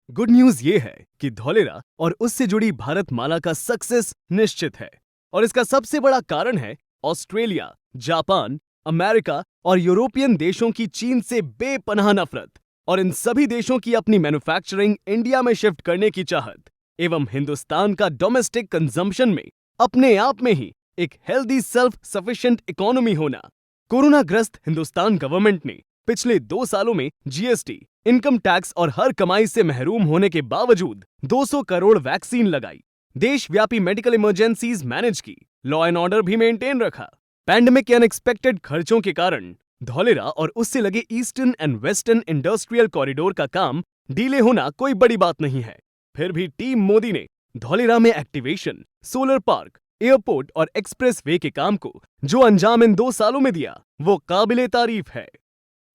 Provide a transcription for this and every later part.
Good news ये है कि धौलेरा और उससे जुड़ी भारतमाला का सक्सेस निश्चित है और इसका सबसे बड़ा कारण है ऑस्ट्रेलिया, जापान, अमेरिका और यूरोपियन देशों की चीन से बेपनाह नफरत और इन सभी देशों की अपनी मैन्युफैक्चरिंग इंडिया में शिफ्ट करने की चाहत एवं हिंदुस्तान का डोमेस्टिक कंजम्पशन में अपने आप में ही एक हेल्दी सेल्फ सफिशिएंट इकोनॉमी होना। कोरोना ग्रस्त हिंदुस्तान गवर्नमेंट ने पिछले 2 सालों में जीएसटी, इनकम टैक्स और हर कमाई से महरूम होने के बावजूद 200 करोड़ वैक्सीन लगाई, देशव्यापी मेडिकल इमरजेंसीज मैनेज की, लॉ एंड ऑर्डर भी मेंटेन रखा। पैंडेमिक के अनएक्सपेक्टेड खर्चों के कारण धौलेरा और उससे लगे eastern and western industrial corridor का काम डिले होना कोई बड़ी बात नहीं है। फिर भी टीम मोदी ने धौलेरा में एक्टिवेशन, सोलर पार्क, एयरपोर्ट और एक्सप्रेस वे के काम को जो अंजाम इन 2 सालों में दिया वो काबिले तारीफ है।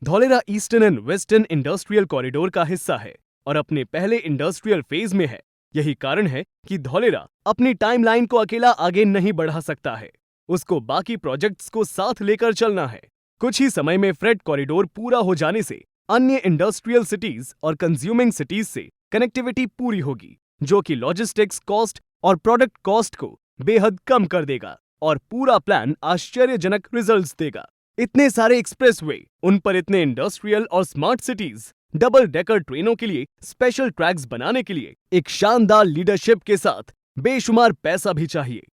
Dholera eastern and western industrial corridor का हिस्सा है और अपने पहले इंडस्ट्रियल फेज में है। यही कारण है कि धौलेरा अपनी टाइमलाइन को अकेला आगे नहीं बढ़ा सकता है, उसको बाकी प्रोजेक्ट्स को साथ लेकर चलना है। कुछ ही समय में फ्रेट कॉरिडोर पूरा हो जाने से अन्य इंडस्ट्रियल सिटीज और कंज्यूमिंग सिटीज से कनेक्टिविटी पूरी होगी, जो कि लॉजिस्टिक्स कॉस्ट और प्रोडक्ट कॉस्ट को बेहद कम कर देगा और पूरा प्लान आश्चर्यजनक रिजल्ट्स देगा। इतने सारे एक्सप्रेसवे, उन पर इतने इंडस्ट्रियल और स्मार्ट सिटीज, डबल डेकर ट्रेनों के लिए स्पेशल ट्रैक्स बनाने के लिए एक शानदार लीडरशिप के साथ बेशुमार पैसा भी चाहिए।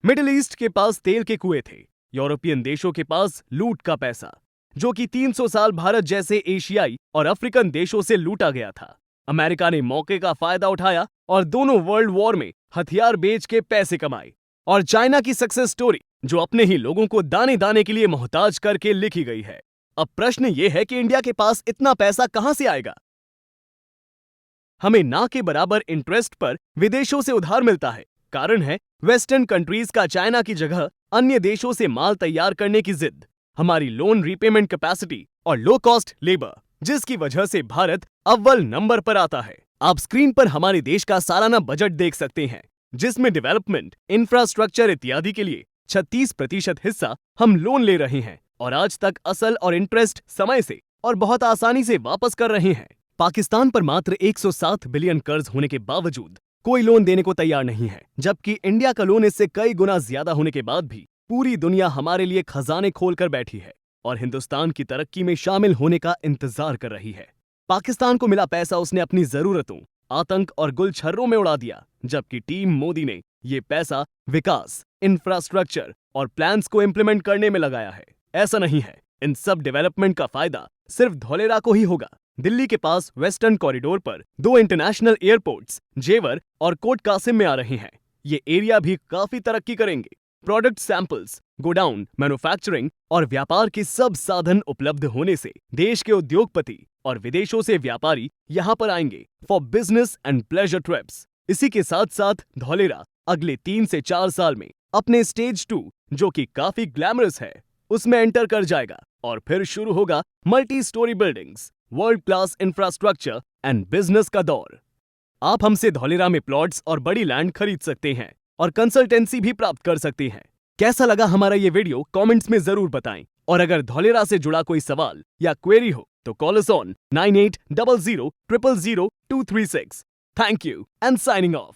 मिडिल ईस्ट के पास तेल के कुएं थे, यूरोपियन देशों के पास लूट का पैसा, जो कि 300 साल भारत जैसे एशियाई और अफ्रीकन देशों से लूटा गया था। अमेरिका ने मौके का फायदा उठाया और दोनों वर्ल्ड वॉर में हथियार बेच के पैसे कमाए। और चाइना की सक्सेस स्टोरी जो अपने ही लोगों को दाने दाने के लिए मोहताज करके लिखी गई है। अब प्रश्न यह है कि इंडिया के पास इतना पैसा कहां से आएगा? हमें ना के बराबर इंटरेस्ट पर विदेशों से उधार मिलता है। कारण है वेस्टर्न कंट्रीज का चाइना की जगह अन्य देशों से माल तैयार करने की जिद, हमारी लोन रीपेमेंट कैपेसिटी और लो कॉस्ट लेबर, जिसकी वजह से भारत अव्वल नंबर पर आता है। आप स्क्रीन पर हमारे देश का सालाना बजट देख सकते हैं, जिसमें डेवलपमेंट, इंफ्रास्ट्रक्चर इत्यादि के लिए 36% हिस्सा हम लोन ले रहे हैं और आज तक असल और इंटरेस्ट समय से और बहुत आसानी से वापस कर रहे हैं। पाकिस्तान पर मात्र 107 बिलियन कर्ज होने के बावजूद कोई लोन देने को तैयार नहीं है, जबकि इंडिया का लोन इससे कई गुना ज्यादा होने के बाद भी पूरी दुनिया हमारे लिए खजाने खोल कर बैठी है और हिंदुस्तान की तरक्की में शामिल होने का इंतजार कर रही है। पाकिस्तान को मिला पैसा उसने अपनी जरूरतों, आतंक और गुलछर्रों में उड़ा दिया, जबकि टीम मोदी ने ये पैसा विकास, इंफ्रास्ट्रक्चर और प्लान्स को इम्प्लीमेंट करने में लगाया है। ऐसा नहीं है, इन सब डेवलपमेंट का फायदा सिर्फ धौलेरा को ही होगा। दिल्ली के पास वेस्टर्न कॉरिडोर पर 2 इंटरनेशनल एयरपोर्ट्स जेवर और कोट कासिम में आ रहे हैं। ये एरिया भी काफी तरक्की करेंगे। प्रोडक्ट सैंपल्स, गोडाउन, मैन्युफैक्चरिंग और व्यापार के सब साधन उपलब्ध होने से देश के उद्योगपति और विदेशों से व्यापारी यहाँ पर आएंगे for business and pleasure trips. इसी के साथ साथ धौलेरा अगले 3 से 4 साल में अपने स्टेज 2, जो कि काफी ग्लैमरस है, उसमें एंटर कर जाएगा और फिर शुरू होगा multi storey buildings, world class infrastructure and business का दौर। आप हमसे धौलेरा में प्लॉट्स और बड़ी लैंड खरीद सकते हैं और कंसल्टेंसी भी प्राप्त कर सकते हैं। कैसा लगा हमारा ये वीडियो कमेंट्स में जरूर बताएं और अगर धौलेरा से जुड़ा कोई सवाल या क्वेरी हो तो call us on 9800000236। Thank you and signing off.